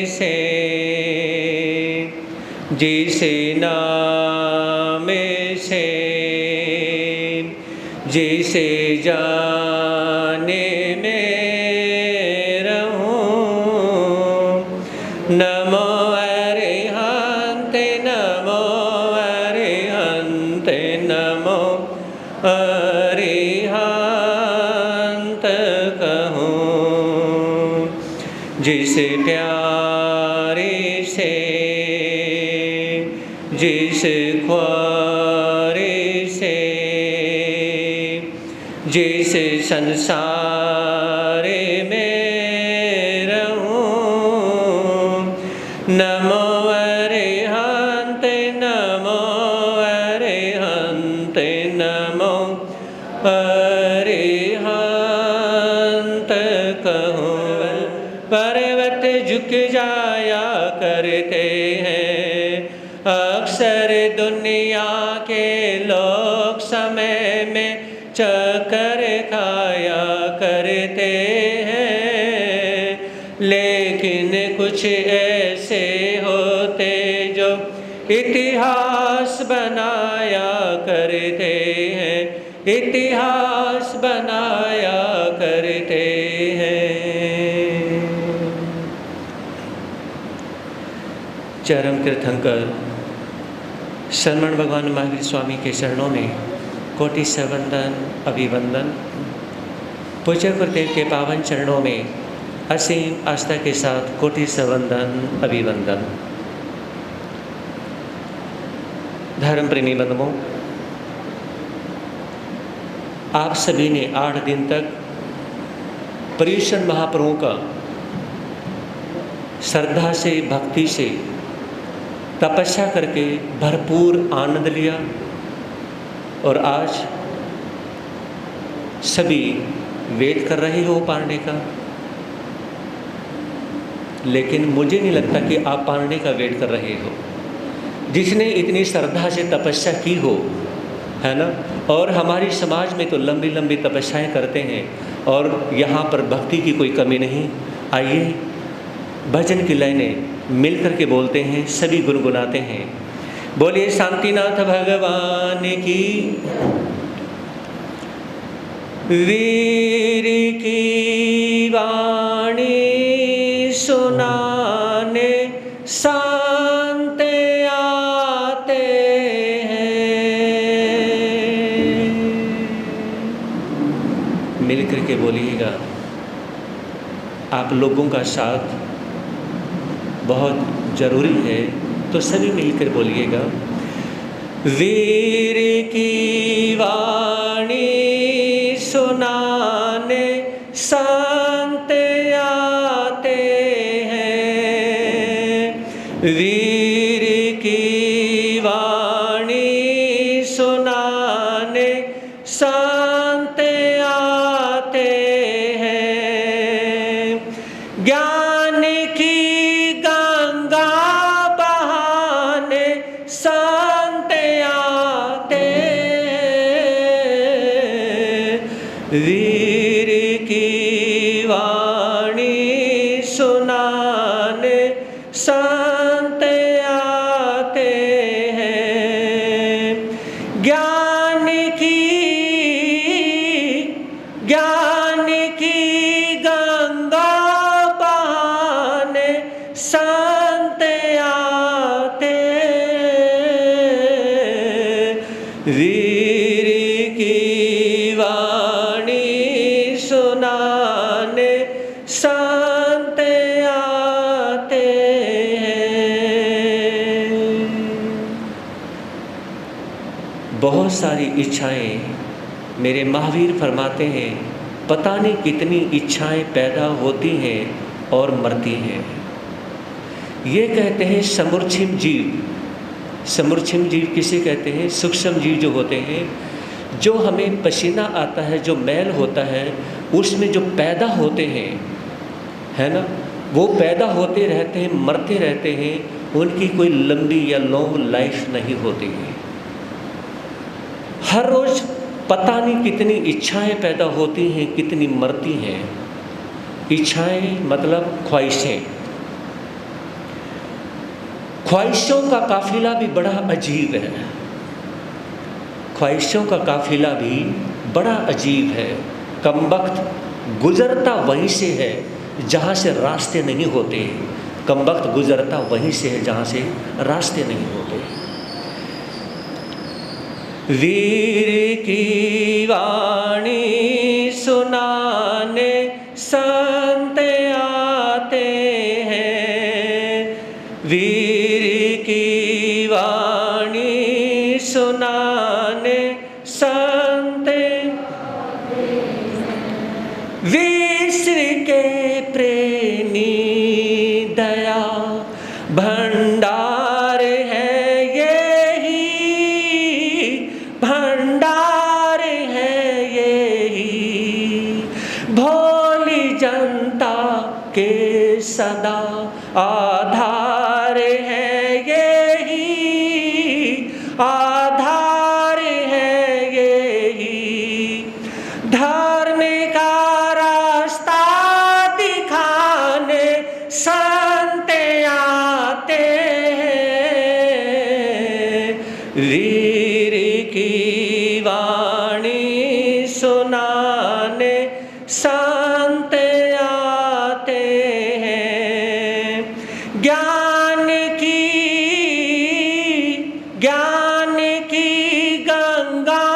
से, जिस नाम से, जिसे जाने में रहूं। नमो अरिहंत, नमो अरिहंत, नमो अरिहंत कहूं। जिस प्यारे से, जिस ख्वारे से, जिस संसार में रहूं। नमो अरिहंत, नमो अरिहंत, नमो अरिहंत कहूं। पर्वत झुक जाया करते हैं अक्सर दुनिया के लोग, समय में चक्कर खाया करते हैं। लेकिन कुछ ऐसे होते जो इतिहास बनाया करते हैं, इतिहास बनाया करते हैं। चरम तीर्थंकर शरवण भगवान महावीर स्वामी के चरणों में कोटि से वंदन अभिवंदन। पूज्य गुरुदेव के पावन चरणों में असीम आस्था के साथ कोटि से वंदन अभिवंदन। धर्म प्रेमी बंधुओं, आप सभी ने 8 दिन तक पर्युषण महाप्रभु का श्रद्धा से, भक्ति से, तपस्या करके भरपूर आनंद लिया। और आज सभी वेट कर रहे हो पाने का, लेकिन मुझे नहीं लगता कि आप पाने का वेट कर रहे हो। जिसने इतनी श्रद्धा से तपस्या की हो, है ना। और हमारी समाज में तो लंबी लंबी तपस्याएं करते हैं और यहाँ पर भक्ति की कोई कमी नहीं। आइए भजन की लाइनें मिल करके बोलते हैं, सभी गुनगुनाते हैं। बोलिए शांतिनाथ भगवान की। वीर की वाणी सुनाने शांत आते हैं। मिल करके बोलिएगा। आप लोगों का साथ बहुत ज़रूरी है, तो सभी मिलकर बोलिएगा। वीर की वाणी सुनाने संत आते हैं। वीर की वाणी सुनाने संत आते हैं। ज्ञान की वीर की वाणी सुनाने संत आते हैं। ज्ञान की गंगा बहाने संत आते हैं। वीर की वाणी सुनाने संत आते हैं। बहुत सारी इच्छाएं, मेरे महावीर फरमाते हैं, पता नहीं कितनी इच्छाएं पैदा होती हैं और मरती हैं। ये कहते हैं समूर्छिम जीव। समूर्छिम जीव किसे कहते हैं? सूक्ष्म जीव जो होते हैं, जो हमें पसीना आता है, जो मैल होता है, उसमें जो पैदा होते हैं, है ना, वो पैदा होते रहते हैं, मरते रहते हैं। उनकी कोई लंबी या लॉन्ग लाइफ नहीं होती है। हर रोज़ पता नहीं कितनी इच्छाएं पैदा होती हैं, कितनी मरती हैं। इच्छाएं मतलब ख्वाहिशें, ख्वाहिशों का काफिला भी बड़ा अजीब है, ख्वाहिशों का काफिला भी बड़ा अजीब है। कमबख्त गुजरता वहीं से है जहाँ से रास्ते नहीं होते, कमबख्त गुजरता वहीं से है जहाँ से रास्ते नहीं होते। वीर की वाणी सुनाने संत आते हैं, वीर की वाणी सुनाने संत, विश्व के प्रेमी दया भंडार है यही, भंडार है यही, भोली जनता के सदा आधार है यही, आधार है यही, धर्म का रास्ता दिखाने संत आते हैं, वीर की वाणी सुनाने संत आते हैं। ज्ञान की गंगा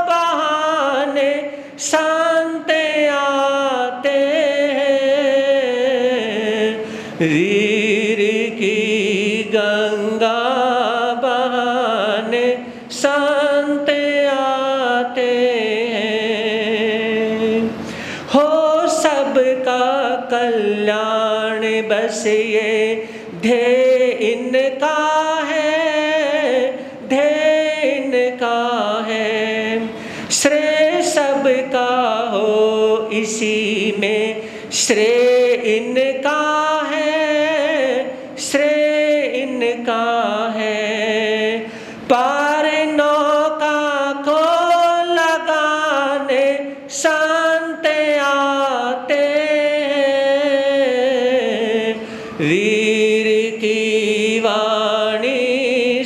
बहाने संत आते हैं, वीर की गंगा बहाने संत आते हैं। हो सबका कल्याण बस ये ध्येय इनका है, ध्येय इनका है, श्रेय सबका हो इसी में श्रेय इनका है, श्रेय इनका है, पार नौका को लगाने संत आते हैं, वीर की वाणी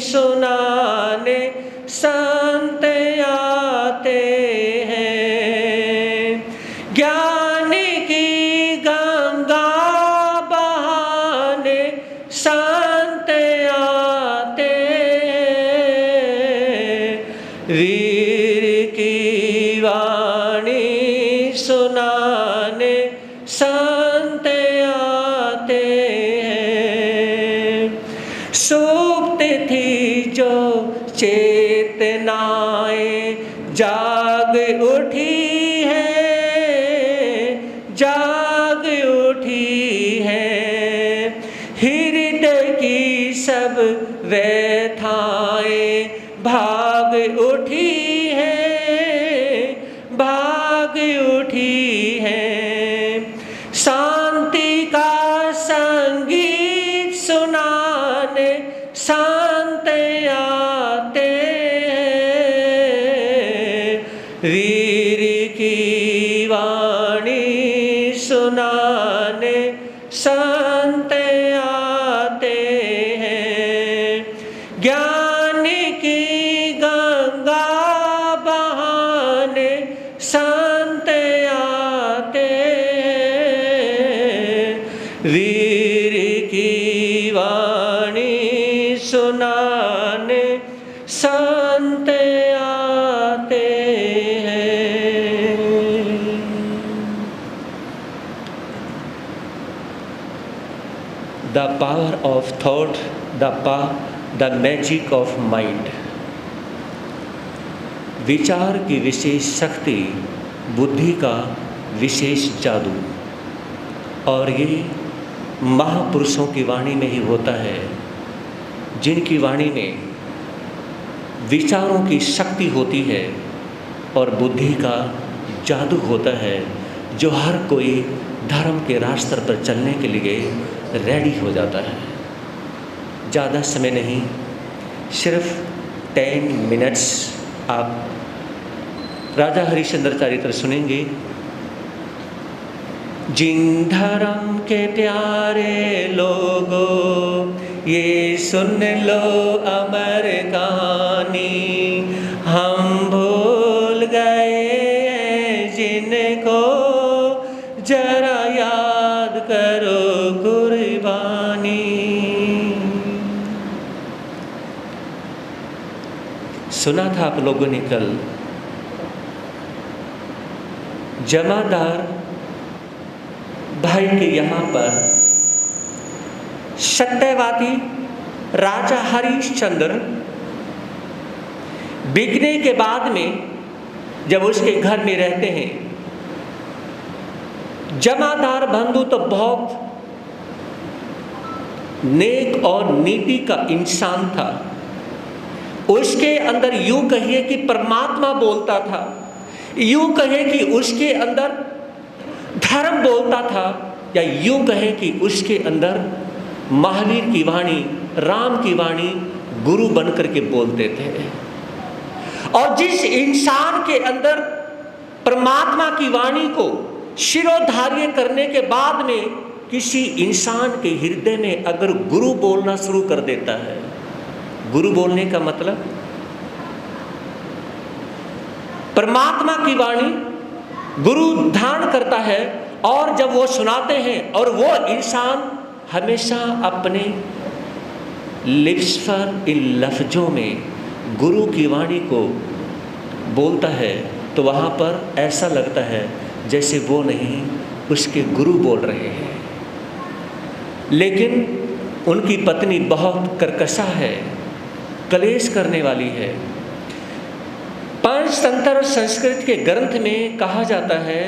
सुनाने संत आते हैं। ज्ञान की गंगा बहाने संत आते हैं, वीर की वाणी सुनाने संत आते हैं। सुप्त थी जो चेतनाएं जाग उठी है, जाग उठी है, हृदय की सब व्यथाएं भाग उठी है, भाग उठी है, शांति का संगीत सुनाने संत आते हैं, वीर की वाणी सुनाने संत आते हैं। ज्ञान की गंगा बहाने संत आते हैं, वीर की वाणी सुनाने संत आते हैं। The power of thought, the magic of mind. विचार की विशेष शक्ति, बुद्धि का विशेष जादू, और ये महापुरुषों की वाणी में ही होता है, जिनकी वाणी में विचारों की शक्ति होती है और बुद्धि का जादू होता है, जो हर कोई धर्म के रास्ते पर चलने के लिए रेडी हो जाता है। ज़्यादा समय नहीं, सिर्फ 10 मिनट्स आप राजा हरिश्चंद्र चरित्र सुनेंगे। जिन धर्म के प्यारे लोगों, ये सुन लो अमर कहानी, हम भूल गए जिनको जरा याद करो कुर्बानी। सुना था आप लोगों ने कल, जमादार भाई के यहाँ पर सत्यवादी राजा हरिश्चंद्र बिकने के बाद में जब उसके घर में रहते हैं, जमादार बंधु तो बहुत नेक और नीति का इंसान था। उसके अंदर यूं कहिए कि परमात्मा बोलता था, यूं कहे कि उसके अंदर धर्म बोलता था, या यूं कहे कि उसके अंदर महावीर की वाणी, राम की वाणी गुरु बनकर के बोलते थे। और जिस इंसान के अंदर परमात्मा की वाणी को शिरोधार्य करने के बाद में किसी इंसान के हृदय में अगर गुरु बोलना शुरू कर देता है, गुरु बोलने का मतलब परमात्मा की वाणी गुरु धारण करता है, और जब वो सुनाते हैं और वो इंसान हमेशा अपने लिप्स पर इन लफ्जों में गुरु की वाणी को बोलता है, तो वहाँ पर ऐसा लगता है जैसे वो नहीं उसके गुरु बोल रहे हैं। लेकिन उनकी पत्नी बहुत कर्कशा है, कलेश करने वाली है। पंचतंत्र संस्कृत के ग्रंथ में कहा जाता है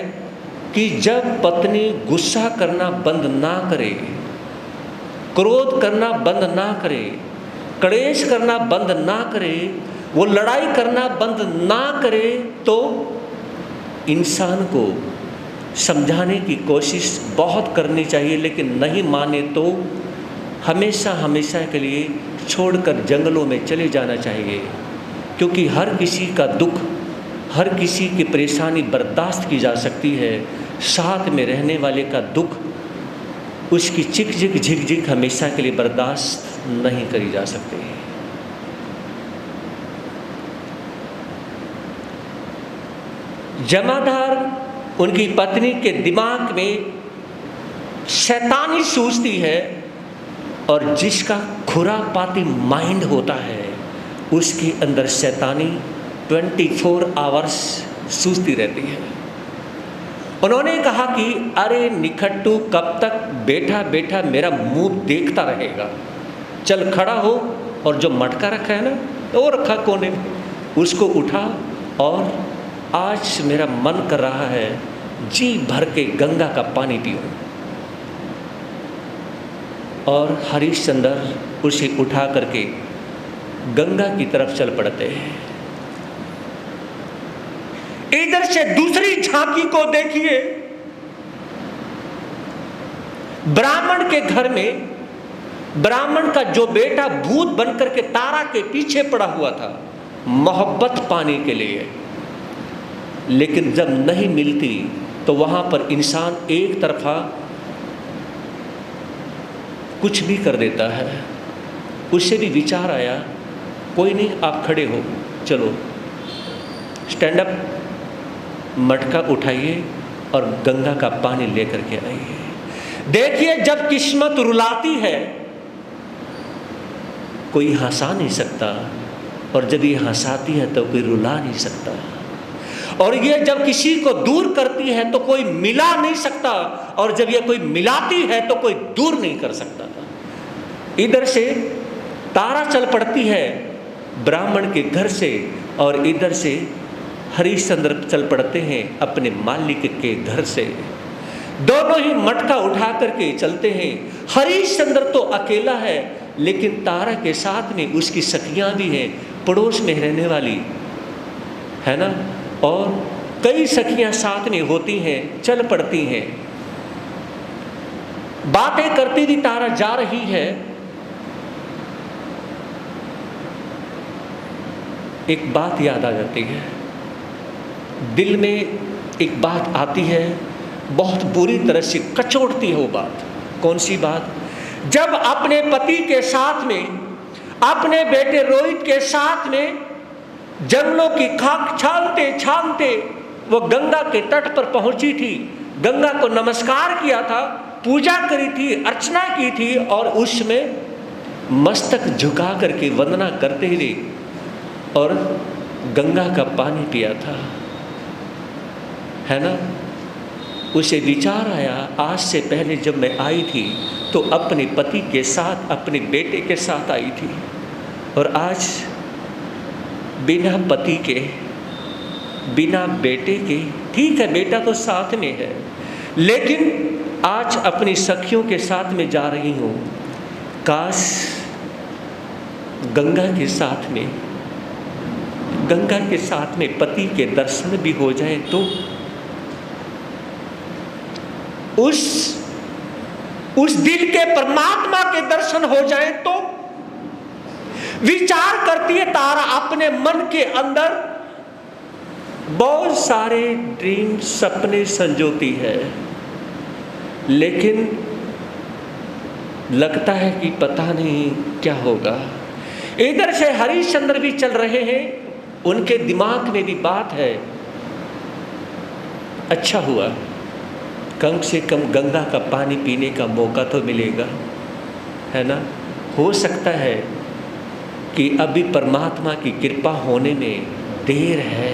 कि जब पत्नी गुस्सा करना बंद ना करे, क्रोध करना बंद ना करे, क्लेश करना बंद ना करे, वो लड़ाई करना बंद ना करे, तो इंसान को समझाने की कोशिश बहुत करनी चाहिए, लेकिन नहीं माने तो हमेशा हमेशा के लिए छोड़कर जंगलों में चले जाना चाहिए। क्योंकि हर किसी का दुख, हर किसी की परेशानी बर्दाश्त की जा सकती है, साथ में रहने वाले का दुख, उसकी चिक झिक झिक झिक हमेशा के लिए बर्दाश्त नहीं करी जा सकती। जमादार उनकी पत्नी के दिमाग में शैतानी सूझती है, और जिसका खुरापाती माइंड होता है उसके अंदर शैतानी 24 आवर्स सूझती रहती है। उन्होंने कहा कि अरे निखट्टू, कब तक बैठा बैठा मेरा मुंह देखता रहेगा, चल खड़ा हो, और जो मटका रखा है ना, तो वो रखा कोने में, उसको उठा, और आज मेरा मन कर रहा है जी भर के गंगा का पानी पीऊं। और हरिश्चंद्र उसे उठा करके गंगा की तरफ चल पड़ते हैं। इधर से दूसरी झांकी को देखिए, ब्राह्मण के घर में ब्राह्मण का जो बेटा भूत बनकर के तारा के पीछे पड़ा हुआ था मोहब्बत पाने के लिए, लेकिन जब नहीं मिलती तो वहां पर इंसान एक तरफा कुछ भी कर देता है। उससे भी विचार आया, कोई नहीं, आप खड़े हो, चलो स्टैंड अप, मटका उठाइए और गंगा का पानी लेकर के आइए। देखिए, जब किस्मत रुलाती है कोई हंसा नहीं सकता, और जब ये हंसाती है तो कोई रुला नहीं सकता, और ये जब किसी को दूर करती है तो कोई मिला नहीं सकता, और जब ये कोई मिलाती है तो कोई दूर नहीं कर सकता। इधर से तारा चल पड़ती है ब्राह्मण के घर से, और इधर से हरिश्चंद्र चल पड़ते हैं अपने मालिक के घर से। दोनों ही मटका उठा करके चलते हैं। हरिश्चंद्र तो अकेला है, लेकिन तारा के साथ में उसकी सखियां भी हैं, पड़ोस में रहने वाली है ना, और कई सखियां साथ में होती हैं, चल पड़ती हैं। बातें करती हुई तारा जा रही है। एक बात याद आ जाती है, दिल में एक बात आती है, बहुत बुरी तरह से कचोटती है वो बात। कौन सी बात? जब अपने पति के साथ में, अपने बेटे रोहित के साथ में जंगलों की खाक छानते छानते वो गंगा के तट पर पहुंची थी, गंगा को नमस्कार किया था, पूजा करी थी, अर्चना की थी और उसमें मस्तक झुका करके वंदना करते हुए और गंगा का पानी पिया था, है ना। उसे विचार आया, आज से पहले जब मैं आई थी तो अपने पति के साथ, अपने बेटे के साथ आई थी, और आज बिना पति के, बिना बेटे के, ठीक है बेटा तो साथ में है, लेकिन आज अपनी सखियों के साथ में जा रही हूँ। काश गंगा के साथ में, गंगा के साथ में पति के दर्शन भी हो जाए तो उस दिल के परमात्मा के दर्शन हो जाए तो। विचार करती है तारा अपने मन के अंदर, बहुत सारे ड्रीम, सपने संजोती है, लेकिन लगता है कि पता नहीं क्या होगा। इधर से हरिश्चंद्र भी चल रहे हैं, उनके दिमाग में भी बात है, अच्छा हुआ कम से कम गंगा का पानी पीने का मौका तो मिलेगा, है ना। हो सकता है कि अभी परमात्मा की कृपा होने में देर है,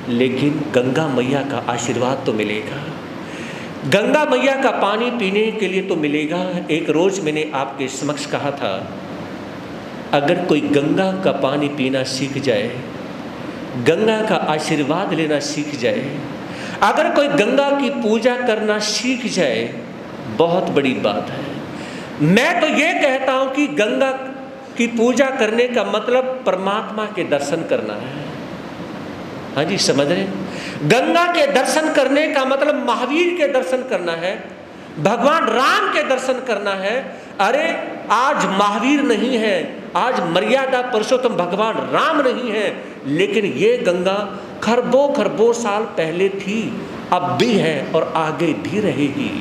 लेकिन गंगा मैया का आशीर्वाद तो मिलेगा, गंगा मैया का पानी पीने के लिए तो मिलेगा। एक रोज मैंने आपके समक्ष कहा था, अगर कोई गंगा का पानी पीना सीख जाए, गंगा का आशीर्वाद लेना सीख जाए, अगर कोई गंगा की पूजा करना सीख जाए, बहुत बड़ी बात है। मैं तो ये कहता हूं कि गंगा की पूजा करने का मतलब परमात्मा के दर्शन करना है। हाँ जी, समझ रहे? गंगा के दर्शन करने का मतलब महावीर के दर्शन करना है, भगवान राम के दर्शन करना है। अरे आज महावीर नहीं है, आज मर्यादा पुरुषोत्तम भगवान राम नहीं है, लेकिन ये गंगा खरबों खरबों साल पहले थी, अब भी है और आगे भी रहेगी।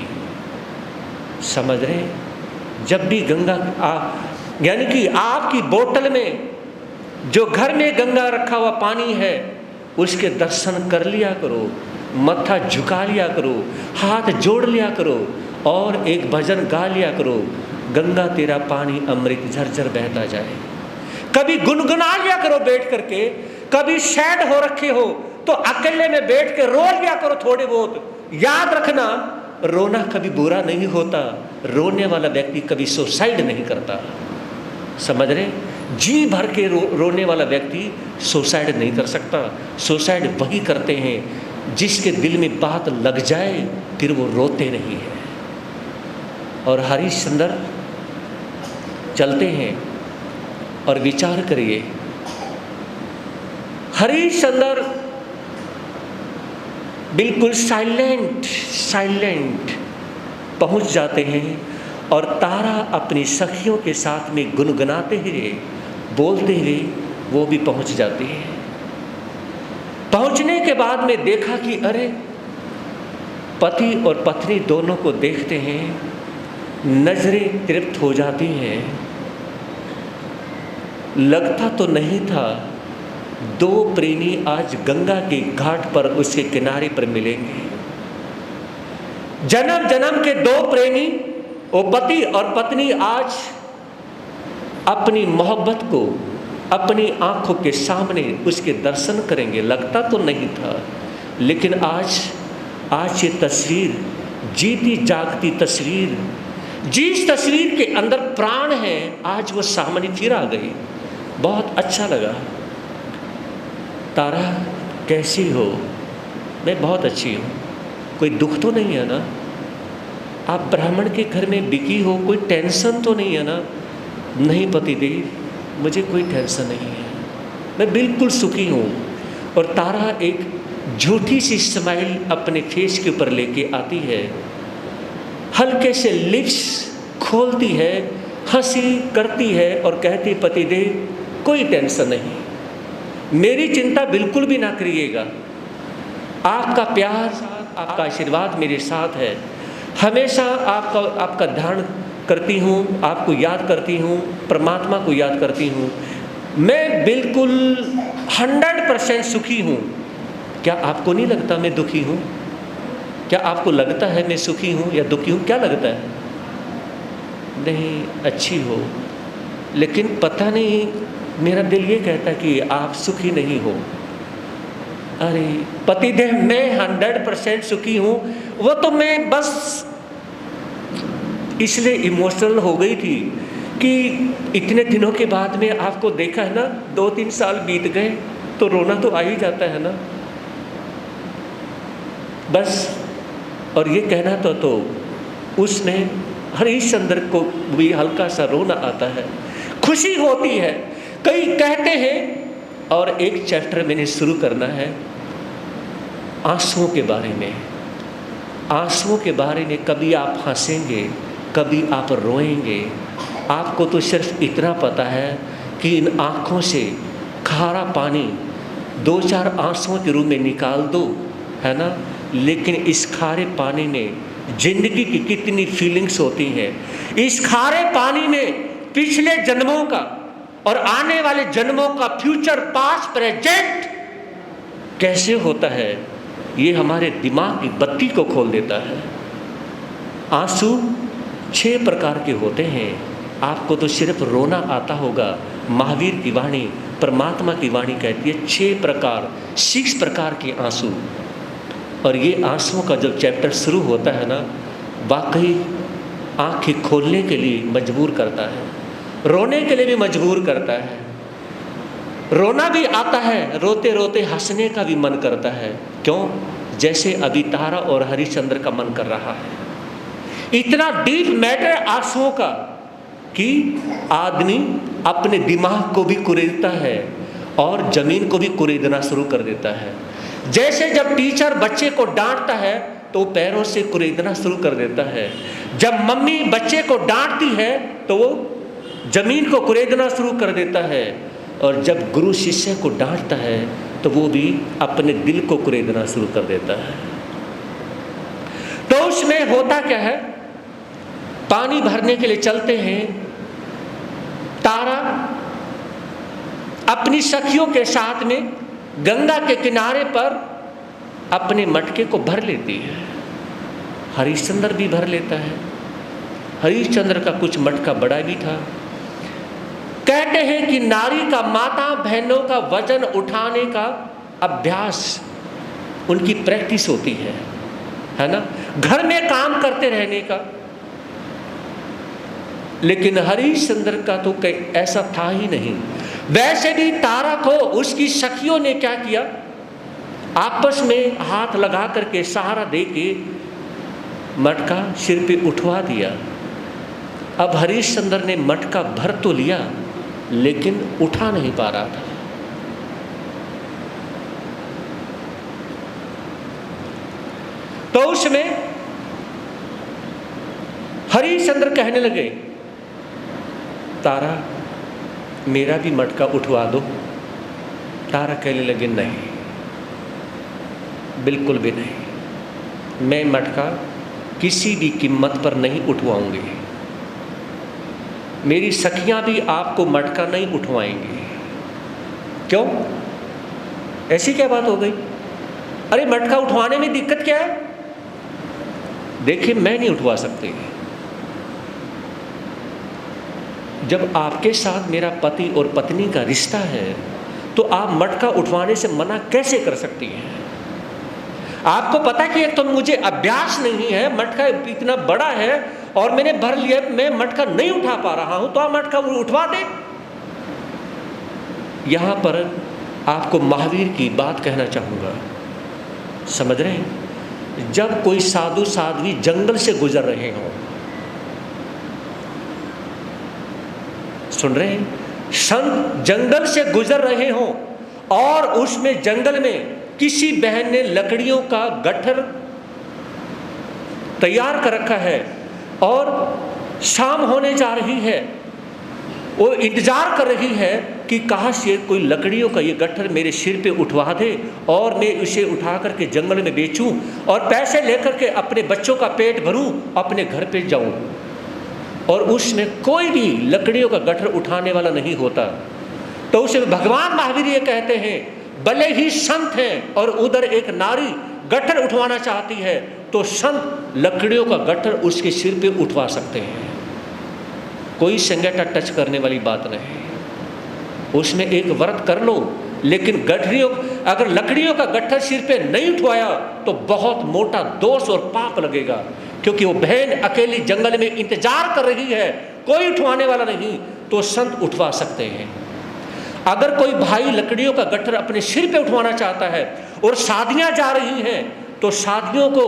समझ रहे? जब भी गंगा यानी कि आपकी बोतल में जो घर में गंगा रखा हुआ पानी है, उसके दर्शन कर लिया करो, मत्था झुका लिया करो, हाथ जोड़ लिया करो और एक भजन गा लिया करो, गंगा तेरा पानी अमृत झरझर बहता जाए। कभी गुनगुना लिया करो बैठ करके, कभी सैड हो रखे हो तो अकेले में बैठ के रो लिया करो थोड़े बहुत। याद रखना, रोना कभी बुरा नहीं होता, रोने वाला व्यक्ति कभी सुसाइड नहीं करता। समझ रहे? जी भर के रोने वाला व्यक्ति सुसाइड नहीं कर सकता। सुसाइड वही करते हैं जिसके दिल में बात लग जाए, फिर वो रोते नहीं है। और हरिश्चंद्र चलते हैं और विचार करिए, हरिश्चंद्र बिल्कुल साइलेंट पहुंच जाते हैं और तारा अपनी सखियों के साथ में गुनगुनाते हुए, बोलते हुए वो भी पहुंच जाती है। पहुंचने के बाद में देखा कि अरे, पति और पत्नी दोनों को देखते हैं, नजरें तृप्त हो जाती हैं। लगता तो नहीं था दो प्रेमी आज गंगा के घाट पर, उसके किनारे पर मिलेंगे। जन्म जन्म के दो प्रेमी, वो पति और पत्नी, आज अपनी मोहब्बत को अपनी आंखों के सामने उसके दर्शन करेंगे। लगता तो नहीं था, लेकिन आज ये तस्वीर, जीती जागती तस्वीर, जिस तस्वीर के अंदर प्राण है, आज वो सामने फिर आ गई। बहुत अच्छा लगा। तारा कैसी हो? मैं बहुत अच्छी हूँ। कोई दुख तो नहीं है ना? आप ब्राह्मण के घर में बिकी हो, कोई टेंशन तो नहीं है ना? नहीं पतिदेव, मुझे कोई टेंशन नहीं है, मैं बिल्कुल सुखी हूँ। और तारा एक झूठी सी स्माइल अपने फेस के ऊपर लेके आती है, हल्के से लिप्स खोलती है, हंसी करती है और कहती, पतिदेव कोई टेंशन नहीं, मेरी चिंता बिल्कुल भी ना करिएगा। आपका प्यार, आपका आशीर्वाद मेरे साथ है, हमेशा आपका ध्यान करती हूँ, आपको याद करती हूँ, परमात्मा को याद करती हूँ, मैं बिल्कुल 100% सुखी हूँ। क्या आपको नहीं लगता मैं दुखी हूँ? क्या आपको लगता है मैं सुखी हूँ या दुखी हूँ? क्या लगता है? नहीं, अच्छी हो, लेकिन पता नहीं मेरा दिल ये कहता है कि आप सुखी नहीं हो। अरे पतिदेव, मैं 100% सुखी हूँ, वो तो मैं बस इसलिए इमोशनल हो गई थी कि इतने दिनों के बाद में आपको देखा है ना, 2-3 साल बीत गए तो रोना तो आ ही जाता है ना, बस। और ये कहना तो उसने हरिश्चंद्र को भी हल्का सा रोना आता है, खुशी होती है। कई कहते हैं, और एक चैप्टर मैंने शुरू करना है आंसुओं के बारे में। आंसुओं के बारे में कभी आप हंसेंगे, कभी आप रोएंगे। आपको तो सिर्फ इतना पता है कि इन आँखों से खारा पानी 2-4 आंसुओं के रूप में निकाल दो, है ना, लेकिन इस खारे पानी में जिंदगी की कितनी फीलिंग्स होती हैं। इस खारे पानी में पिछले जन्मों का और आने वाले जन्मों का फ्यूचर, पास्ट, प्रेजेंट कैसे होता है, ये हमारे दिमाग की बत्ती को खोल देता है। आंसू 6 प्रकार के होते हैं। आपको तो सिर्फ रोना आता होगा। महावीर की वाणी, परमात्मा की वाणी कहती है 6 प्रकार के आंसू। और ये आंसुओं का जब चैप्टर शुरू होता है ना, वाकई आंखें खोलने के लिए मजबूर करता है, रोने के लिए भी मजबूर करता है। रोना भी आता है, रोते रोते हंसने का भी मन करता है। क्यों? जैसे अभी तारा और हरिश्चंद्र का मन कर रहा है। इतना डीप मैटर आंसुओं का कि आदमी अपने दिमाग को भी कुरेदता है और जमीन को भी कुरेदना शुरू कर देता है। जैसे जब टीचर बच्चे को डांटता है तो वो पैरों से कुरेदना शुरू कर देता है। जब मम्मी बच्चे को डांटती है तो वो जमीन को कुरेदना शुरू कर देता है। और जब गुरु शिष्य को डांटता है तो वो भी अपने दिल को कुरेदना शुरू कर देता है। तो उसमें होता क्या है, पानी भरने के लिए चलते हैं। तारा अपनी सखियों के साथ में गंगा के किनारे पर अपने मटके को भर लेती है। हरिश्चंद्र भी भर लेता है। हरिश्चंद्र का कुछ मटका बड़ा भी था। कहते हैं कि नारी का, माता बहनों का वजन उठाने का अभ्यास, उनकी प्रैक्टिस होती है ना, घर में काम करते रहने का। लेकिन हरिश्चंद्र का तो ऐसा था ही नहीं। वैसे भी तारा को उसकी सखियों ने क्या किया, आपस में हाथ लगा करके सहारा देके मटका सिर पे उठवा दिया। अब हरिश्चंद्र ने मटका भर तो लिया लेकिन उठा नहीं पा रहा था। तो उसमें हरिश्चंद्र कहने लगे, तारा मेरा भी मटका उठवा दो। तारा कहने लगे, नहीं, बिल्कुल भी नहीं, मैं मटका किसी भी कीमत पर नहीं उठवाऊंगी। मेरी सखियां भी आपको मटका नहीं उठवाएंगी। क्यों? ऐसी क्या बात हो गई? अरे मटका उठवाने में दिक्कत क्या है? देखिए, मैं नहीं उठवा सकती। जब आपके साथ मेरा पति और पत्नी का रिश्ता है तो आप मटका उठवाने से मना कैसे कर सकती हैं? आपको पता कि एक तो मुझे अभ्यास नहीं है, मटका इतना बड़ा है और मैंने भर लिया, मैं मटका नहीं उठा पा रहा हूं, तो आप मटका उठवा दें। यहां पर आपको महावीर की बात कहना चाहूंगा, समझ रहे हैं? जब कोई साधु साध्वी जंगल से गुजर रहे हों, सुन रहे हैं, संत जंगल से गुजर रहे हों और उसमें जंगल में किसी बहन ने लकड़ियों का गट्ठर तैयार कर रखा है और शाम होने जा रही है, वो इंतजार कर रही है कि कहाँ से कोई लकड़ियों का ये गट्ठर मेरे सिर पे उठवा दे और मैं इसे उठा करके जंगल में बेचूं और पैसे लेकर के अपने बच्चों का पेट भरूं, अपने घर पे जाऊं। और उसमें कोई भी लकड़ियों का गट्ठर उठाने वाला नहीं होता, तो उसमें भगवान महावीर ये कहते हैं, भले ही संत हैं और उधर एक नारी गट्ठर उठवाना चाहती है, तो संत लकड़ियों का गट्ठर उसके सिर पे उठवा सकते हैं। कोई संगठा टच करने वाली बात नहीं। उसमें एक व्रत कर लो, लेकिन अगर लकड़ियों का गट्ठर सिर पे नहीं उठवाया तो बहुत मोटा दोष और पाप लगेगा, क्योंकि वो बहन अकेली जंगल में इंतजार कर रही है, कोई उठवाने वाला नहीं, तो संत उठवा सकते हैं। अगर कोई भाई लकड़ियों का गट्ठर अपने सिर पे उठवाना चाहता है और शादियां जा रही हैं, तो शादियों को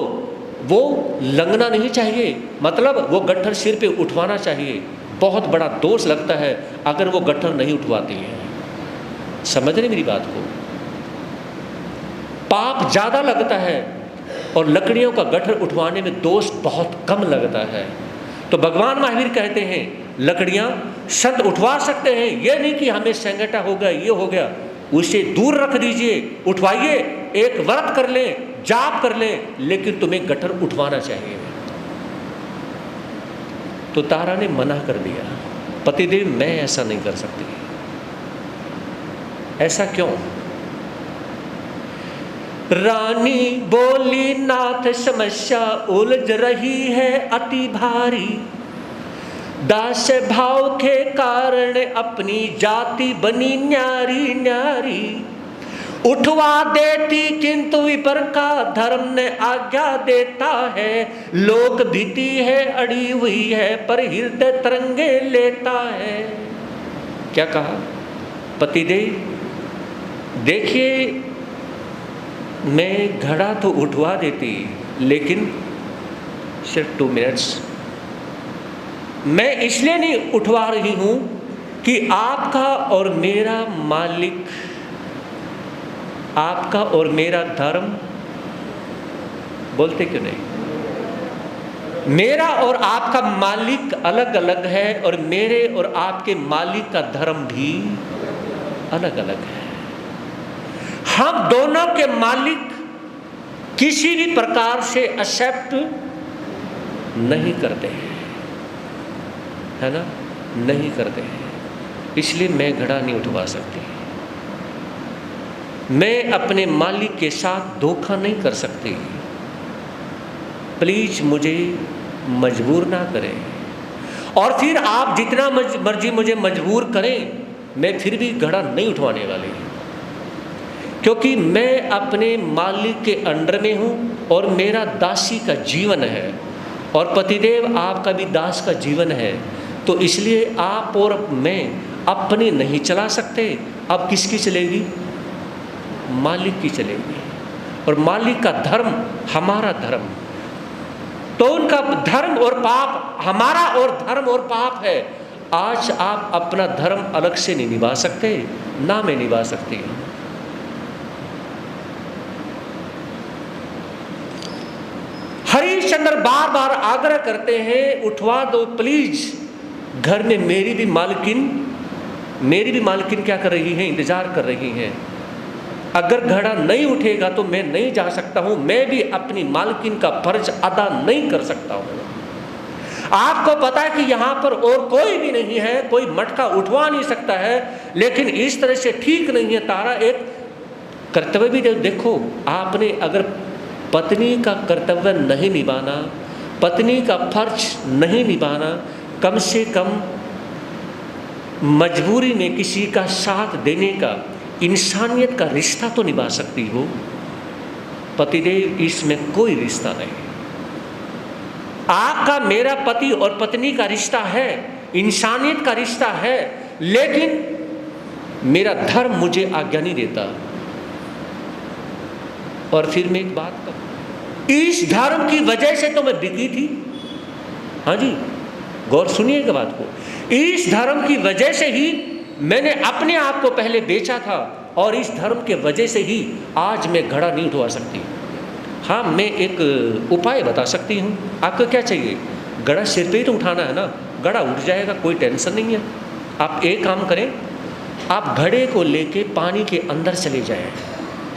वो लंघना नहीं चाहिए, मतलब वो गट्ठर सिर पे उठवाना चाहिए। बहुत बड़ा दोष लगता है अगर वो गट्ठर नहीं उठवाती हैं। समझ रहे मेरी बात को? पाप ज़्यादा लगता है और लकड़ियों का गट्ठर उठवाने में दोष बहुत कम लगता है। तो भगवान महावीर कहते हैं लकड़ियाँ संत उठवा सकते हैं, ये नहीं कि हमें संगठा हो गया, ये हो गया, उसे दूर रख दीजिए, उठवाइए, एक व्रत कर लें, जाप कर लें, लेकिन तुम्हें गट्ठर उठवाना चाहिए। तो तारा ने मना कर दिया, पतिदेव मैं ऐसा नहीं कर सकती। ऐसा क्यों? रानी बोली, नाथ समस्या उलझ रही है अति भारी, दास भाव के कारण अपनी जाति बनी न्यारी न्यारी, उठवा देती किंतु विपर का धर्म ने आज्ञा देता है, लोक भीति है अड़ी हुई है पर हृदय तरंगे लेता है। क्या कहा? पतिदेव देखिए, मैं घड़ा तो उठवा देती, लेकिन सिर्फ 2 मिनट्स। मैं इसलिए नहीं उठवा रही हूं कि आपका और मेरा मालिक, आपका और मेरा धर्म, बोलते क्यों नहीं? मेरा और आपका मालिक अलग अलग है और मेरे और आपके मालिक का धर्म भी अलग अलग है। हम दोनों के मालिक किसी भी प्रकार से एक्सेप्ट नहीं करते हैं, है ना? नहीं करते हैं। इसलिए मैं घड़ा नहीं उठवा सकती। मैं अपने मालिक के साथ धोखा नहीं कर सकती। प्लीज मुझे मजबूर ना करें। और फिर आप जितना मर्जी मुझे मजबूर करें, मैं फिर भी घड़ा नहीं उठवाने वाली, क्योंकि मैं अपने मालिक के अंडर में हूँ और मेरा दासी का जीवन है और पतिदेव आपका भी दास का जीवन है। तो इसलिए आप और मैं अपनी नहीं चला सकते। अब किसकी चलेगी? मालिक की चलेगी। और मालिक का धर्म हमारा धर्म, तो उनका धर्म और पाप हमारा और धर्म और पाप है। आज आप अपना धर्म अलग से नहीं निभा सकते, ना मैं निभा सकती। हरिश्चंद्र बार बार आग्रह करते हैं, उठवा दो प्लीज। घर में मेरी भी मालकिन क्या कर रही है? इंतजार कर रही है। अगर घड़ा नहीं उठेगा तो मैं नहीं जा सकता हूं, मैं भी अपनी मालकिन का फर्ज अदा नहीं कर सकता हूं। आपको पता है कि यहां पर और कोई भी नहीं है, कोई मटका उठवा नहीं सकता है, लेकिन इस तरह से ठीक नहीं है। तारा एक कर्तव्य भी देखो, आपने अगर पत्नी का कर्तव्य नहीं निभाना, पत्नी का फर्ज नहीं निभाना, कम से कम मजबूरी में किसी का साथ देने का, इंसानियत का रिश्ता तो निभा सकती हो। पतिदेव इसमें कोई रिश्ता नहीं। आपका मेरा पति और पत्नी का रिश्ता है, इंसानियत का रिश्ता है, लेकिन मेरा धर्म मुझे आज्ञा नहीं देता। और फिर मैं एक बात कहूं, इस धर्म की वजह से तो मैं बिकी थी। हाँ जी, गौर सुनिएगा बात को। इस धर्म की वजह से ही मैंने अपने आप को पहले बेचा था, और इस धर्म के वजह से ही आज मैं घड़ा नहीं उठवा सकती। हाँ, मैं एक उपाय बता सकती हूँ। आपको क्या चाहिए? घड़ा सिर पे ही तो उठाना है ना, घड़ा उठ जाएगा, कोई टेंशन नहीं है। आप एक काम करें, आप घड़े को लेके पानी के अंदर चले जाएं,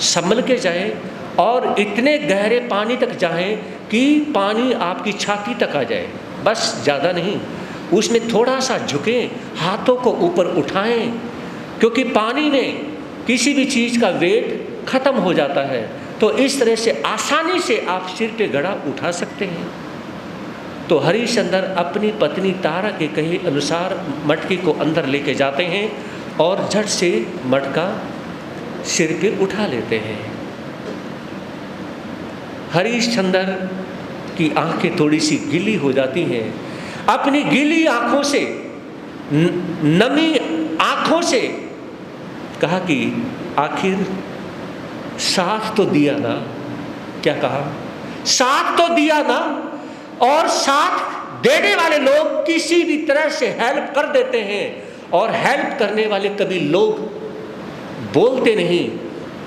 संभल के जाएं, और इतने गहरे पानी तक जाएं कि पानी आपकी छाती तक आ जाए, बस ज़्यादा नहीं। उसमें थोड़ा सा झुकें, हाथों को ऊपर उठाएं, क्योंकि पानी ने किसी भी चीज़ का वेट खत्म हो जाता है। तो इस तरह से आसानी से आप सिर पे घड़ा उठा सकते हैं। तो हरिश्चंद्र अपनी पत्नी तारा के कहे अनुसार मटकी को अंदर लेके जाते हैं और झट से मटका सिर पे उठा लेते हैं। हरिश्चंद्र की आंखें थोड़ी सी गीली हो जाती हैं। अपनी गीली आंखों से, नमी आंखों से कहा कि आखिर साथ तो दिया ना। क्या कहा? साथ तो दिया ना। और साथ देने वाले लोग किसी भी तरह से हेल्प कर देते हैं, और हेल्प करने वाले कभी लोग बोलते नहीं,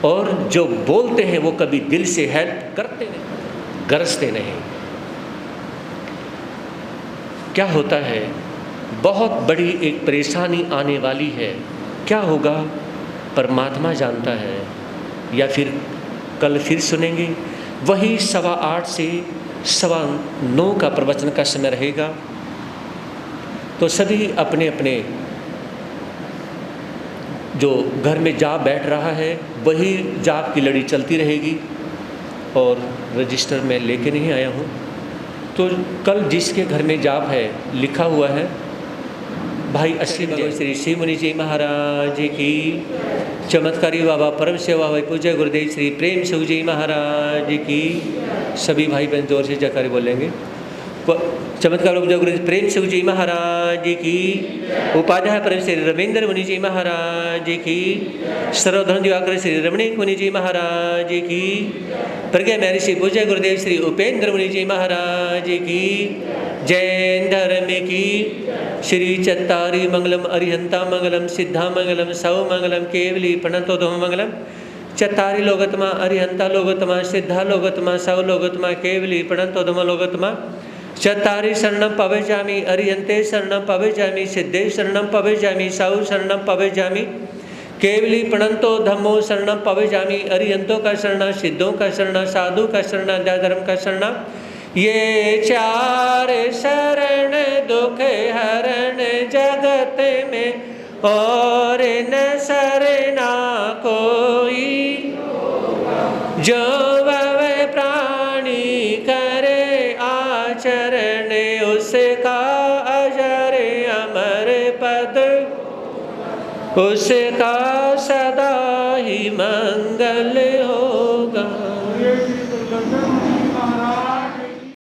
और जो बोलते हैं वो कभी दिल से हेल्प करते नहीं, गरजते नहीं। क्या होता है? बहुत बड़ी एक परेशानी आने वाली है। क्या होगा परमात्मा जानता है, या फिर कल फिर सुनेंगे। वही 8:15 से 9:15 का प्रवचन का समय रहेगा। तो सभी अपने अपने जो घर में जाप बैठ रहा है वही जाप की लड़ी चलती रहेगी। और रजिस्टर में लेके नहीं आया हूँ, तो कल जिसके घर में जाप है लिखा हुआ है भाई असीम जय श्री शिव मुनि जी महाराज की, चमत्कारी बाबा परम सेवा भाई पूज्य गुरुदेव श्री प्रेम शिव जी महाराज की। सभी भाई बहन जोर से जयकारे बोलेंगे। चमत्कार पूज्य गुरुदेव प्रेम शिव जी महाराज की, उपाध्याय परम श्री रविंद्र मुनि जी महाराज की, सर्वधर्म दिवाकर श्री रमणीक मुनि जी महाराज की, प्रज्ञा महर्षि पूज्य गुरुदेव श्री उपेंद्र मुनि जी महाराज की, जैन धर्म की, श्री चत्तारी मंगलम अरिहंता मंगलम सिद्धा मंगलम सौ मंगलम केवली प्रणतोधम मंगलम, चत्तारी लोगतमा अरिहंता लोगतमा सिद्धा लोगतमा सौ लोगतमा केवली प्रणतोधम लोगतमा, चत्तारी शरणम पवेजामि अरिहंते शरणम पवेजामि सिद्धे शरणम पवेजामि सौ शरणम पवेजामि केवली प्रणंतो धम्मो शरणम पवेजामि, अरिहंतों का शरणा, सिद्धों का शरणा, साधु का शरणा, धर्म का शरणा। ये 4 शरण दुख हरण जगत में, और न शरणा कोई, जो भव प्राणी करे आचरण, उसका अजर अमर पद, उसका सदा ही मंगल